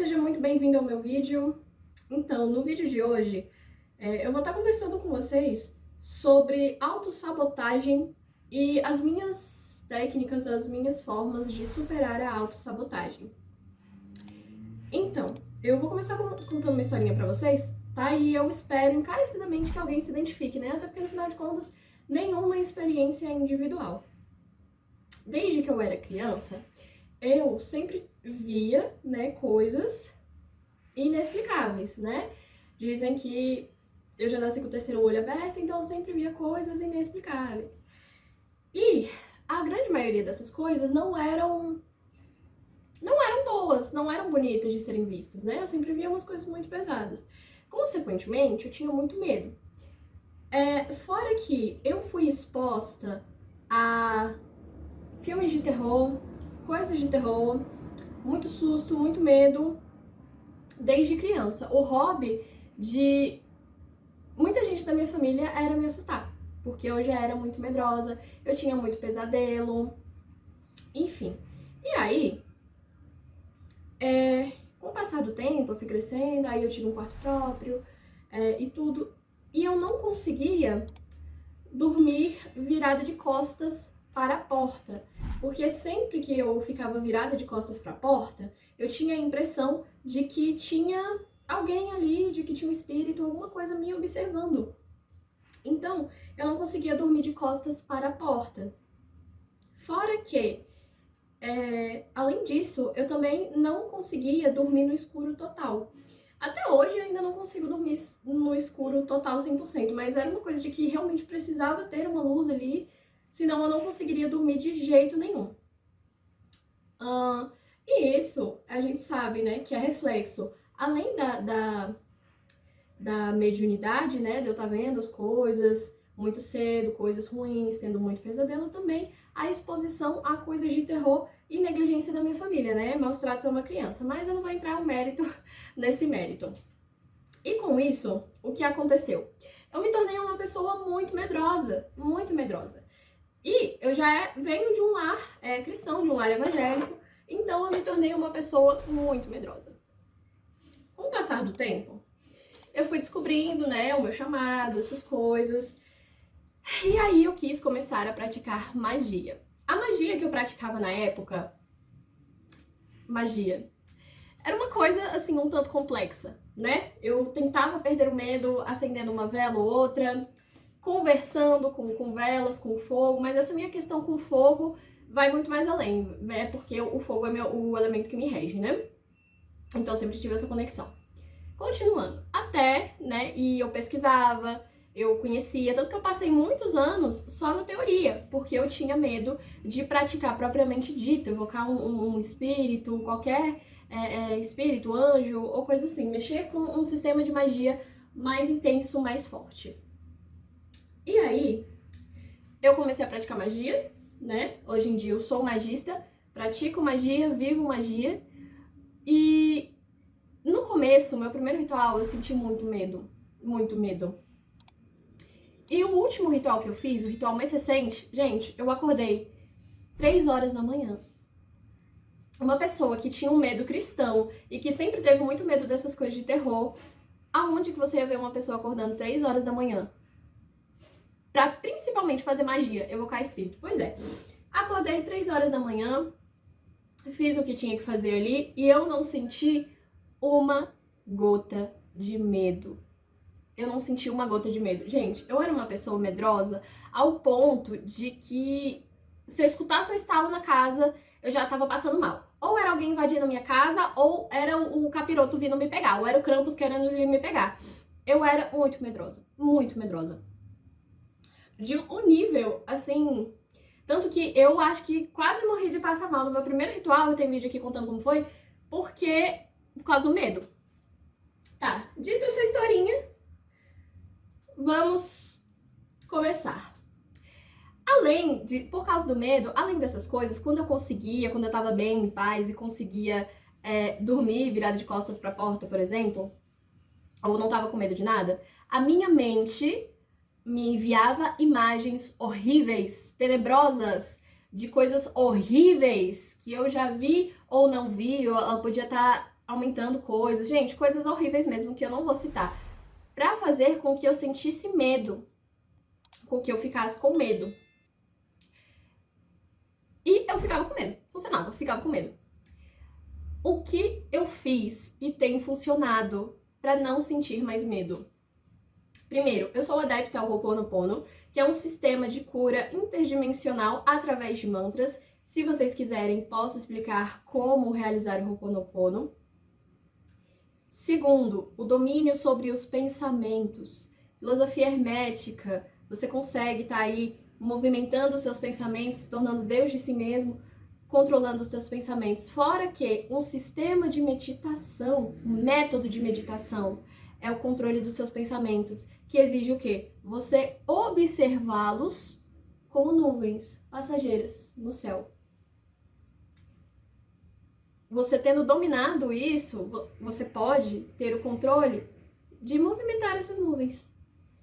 seja muito bem-vindo ao meu vídeo. Então, no vídeo de hoje, eu vou estar conversando com vocês sobre autossabotagem e as minhas técnicas, as minhas formas de superar a autossabotagem. Então, eu vou começar contando uma historinha pra vocês, tá? E eu espero encarecidamente que alguém se identifique, né? Até porque, no final de contas, nenhuma experiência é individual. Desde que eu era criança, eu sempre via, né, coisas inexplicáveis, né? Dizem que eu já nasci com o terceiro olho aberto, então eu sempre via coisas inexplicáveis. E a grande maioria dessas coisas não eram boas, não eram bonitas de serem vistas, né? Eu sempre via umas coisas muito pesadas. Consequentemente, eu tinha muito medo. Fora que eu fui exposta a filmes de terror, coisas de terror, muito susto, muito medo, desde criança. O hobby de muita gente da minha família era me assustar, porque eu já era muito medrosa, eu tinha muito pesadelo, enfim. E aí, com o passar do tempo, eu fui crescendo, aí eu tive um quarto próprio e tudo, e eu não conseguia dormir virada de costas para a porta, porque sempre que eu ficava virada de costas para a porta, eu tinha a impressão de que tinha alguém ali, de que tinha um espírito, alguma coisa me observando. Então, eu não conseguia dormir de costas para a porta. Fora que, além disso, eu também não conseguia dormir no escuro total. Até hoje eu ainda não consigo dormir no escuro total 100%, mas era uma coisa de que realmente precisava ter uma luz ali, senão eu não conseguiria dormir de jeito nenhum. E isso, a gente sabe, né, que é reflexo, além da mediunidade, né, de eu estar vendo as coisas muito cedo, coisas ruins, tendo muito pesadelo, também a exposição a coisas de terror e negligência da minha família, né, maus tratos a uma criança, mas eu não vou entrar nesse mérito. E com isso, o que aconteceu? Eu me tornei uma pessoa muito medrosa, muito medrosa. E eu já venho de um lar cristão, de um lar evangélico, então eu me tornei uma pessoa muito medrosa. Com o passar do tempo, eu fui descobrindo, né, o meu chamado, essas coisas, e aí eu quis começar a praticar magia. A magia que eu praticava na época, era uma coisa, assim, um tanto complexa, né? Eu tentava perder o medo acendendo uma vela ou outra, conversando com velas, com fogo, mas essa minha questão com fogo vai muito mais além, né? Porque o fogo é o elemento que me rege, né? Então eu sempre tive essa conexão. Continuando, até, né, e eu pesquisava, eu conhecia, tanto que eu passei muitos anos só na teoria, porque eu tinha medo de praticar propriamente dito, evocar um espírito, qualquer espírito, anjo ou coisa assim, mexer com um sistema de magia mais intenso, mais forte. E aí, eu comecei a praticar magia, né? Hoje em dia eu sou magista, pratico magia, vivo magia. E no começo, meu primeiro ritual, eu senti muito medo, muito medo. E o último ritual que eu fiz, o ritual mais recente, gente, eu acordei 3 horas da manhã. Uma pessoa que tinha um medo cristão e que sempre teve muito medo dessas coisas de terror, aonde que você ia ver uma pessoa acordando 3 horas da manhã? Pra principalmente fazer magia, evocar espírito. Pois é, acordei 3 horas da manhã, fiz o que tinha que fazer ali e eu não senti uma gota de medo. Eu não senti uma gota de medo. Gente, eu era uma pessoa medrosa ao ponto de que se eu escutasse um estalo na casa, eu já tava passando mal. Ou era alguém invadindo a minha casa, ou era o capiroto vindo me pegar, ou era o Krampus querendo vir me pegar. Eu era muito medrosa, muito medrosa. De um nível, assim... Tanto que eu acho que quase morri de passar mal no meu primeiro ritual, eu tenho vídeo aqui contando como foi, por causa do medo. Tá, dito essa historinha, vamos começar. Por causa do medo, além dessas coisas, quando eu tava bem, em paz e conseguia dormir virada de costas pra porta, por exemplo, ou não tava com medo de nada, a minha mente me enviava imagens horríveis, tenebrosas, de coisas horríveis que eu já vi ou não vi, ou ela podia estar aumentando coisas, gente, coisas horríveis mesmo que eu não vou citar, pra fazer com que eu sentisse medo, com que eu ficasse com medo. E eu ficava com medo, funcionava, eu ficava com medo. O que eu fiz e tem funcionado pra não sentir mais medo? Primeiro, eu sou adepta ao Ho'oponopono, que é um sistema de cura interdimensional através de mantras. Se vocês quiserem, posso explicar como realizar o Ho'oponopono. Segundo, o domínio sobre os pensamentos. Filosofia hermética, você consegue estar aí movimentando os seus pensamentos, se tornando Deus de si mesmo, controlando os seus pensamentos. Fora que um sistema de meditação, um método de meditação, é o controle dos seus pensamentos, que exige o quê? Você observá-los como nuvens passageiras no céu. Você tendo dominado isso, você pode ter o controle de movimentar essas nuvens.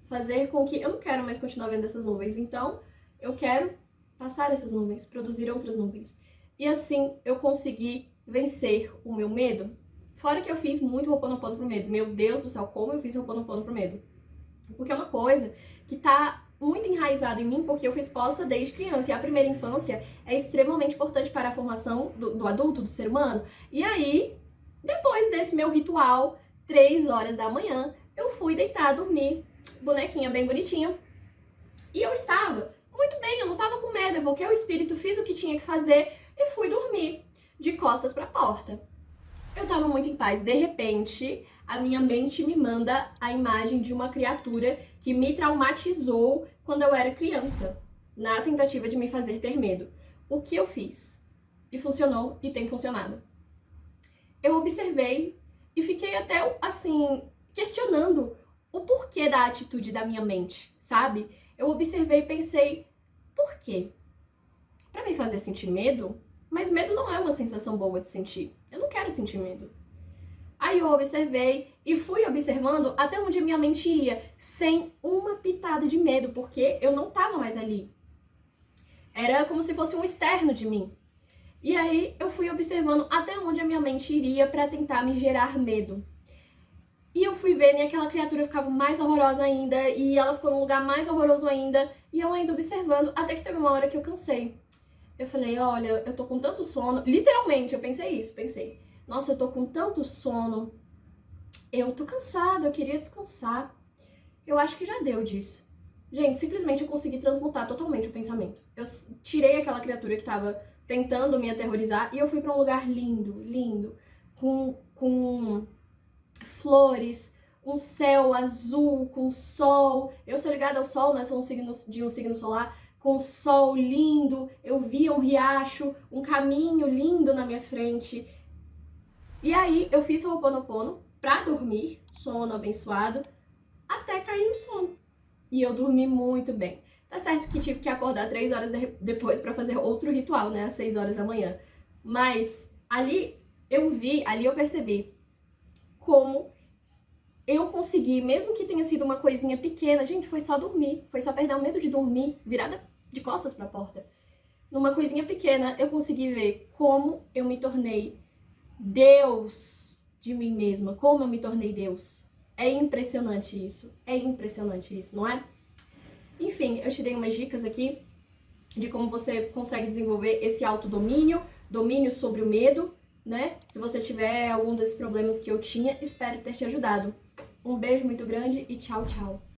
Fazer com que... Eu não quero mais continuar vendo essas nuvens, então eu quero passar essas nuvens, produzir outras nuvens. E assim eu consegui vencer o meu medo. Fora que eu fiz muito Ho'oponopono pro medo. Meu Deus do céu, como eu fiz Ho'oponopono pro medo. Porque é uma coisa que tá muito enraizada em mim, porque eu fiz posta desde criança. E a primeira infância é extremamente importante para a formação do adulto, do ser humano. E aí, depois desse meu ritual, 3 horas da manhã, eu fui deitar, dormir, bonequinha bem bonitinha. E eu estava muito bem, eu não tava com medo. Eu evoquei o espírito, fiz o que tinha que fazer e fui dormir, de costas pra porta. Eu tava muito em paz. De repente, a minha mente me manda a imagem de uma criatura que me traumatizou quando eu era criança, na tentativa de me fazer ter medo. O que eu fiz? E funcionou, e tem funcionado. Eu observei e fiquei até, assim, questionando o porquê da atitude da minha mente, sabe? Eu observei e pensei, por quê? Pra me fazer sentir medo? Mas medo não é uma sensação boa de sentir. Eu não quero sentir medo. Aí eu observei e fui observando até onde a minha mente ia, sem uma pitada de medo, porque eu não tava mais ali. Era como se fosse um externo de mim. E aí eu fui observando até onde a minha mente iria pra tentar me gerar medo. E eu fui vendo e aquela criatura ficava mais horrorosa ainda, e ela ficou num lugar mais horroroso ainda, e eu ainda observando, até que teve uma hora que eu cansei. Eu falei, olha, eu tô com tanto sono, literalmente eu pensei isso, pensei, nossa, eu tô com tanto sono, eu tô cansada, eu queria descansar, eu acho que já deu disso. Gente, simplesmente eu consegui transmutar totalmente o pensamento. Eu tirei aquela criatura que tava tentando me aterrorizar e eu fui pra um lugar lindo, lindo, com flores, um céu azul, com sol. Eu sou ligada ao sol, né? Sou de um signo solar. Com sol lindo, eu via um riacho, um caminho lindo na minha frente. E aí eu fiz o Ho'oponopono pra dormir, sono abençoado, até cair o sono. E eu dormi muito bem. Tá certo que tive que acordar 3 horas depois pra fazer outro ritual, né? Às 6 horas da manhã. Mas ali eu percebi como eu consegui, mesmo que tenha sido uma coisinha pequena, gente, foi só dormir, foi só perder o medo de dormir, virada de costas pra porta. Numa coisinha pequena, eu consegui ver como eu me tornei Deus de mim mesma, como eu me tornei Deus. É impressionante isso, não é? Enfim, eu te dei umas dicas aqui de como você consegue desenvolver esse autodomínio, domínio sobre o medo, né? Se você tiver algum desses problemas que eu tinha, espero ter te ajudado. Um beijo muito grande e tchau, tchau.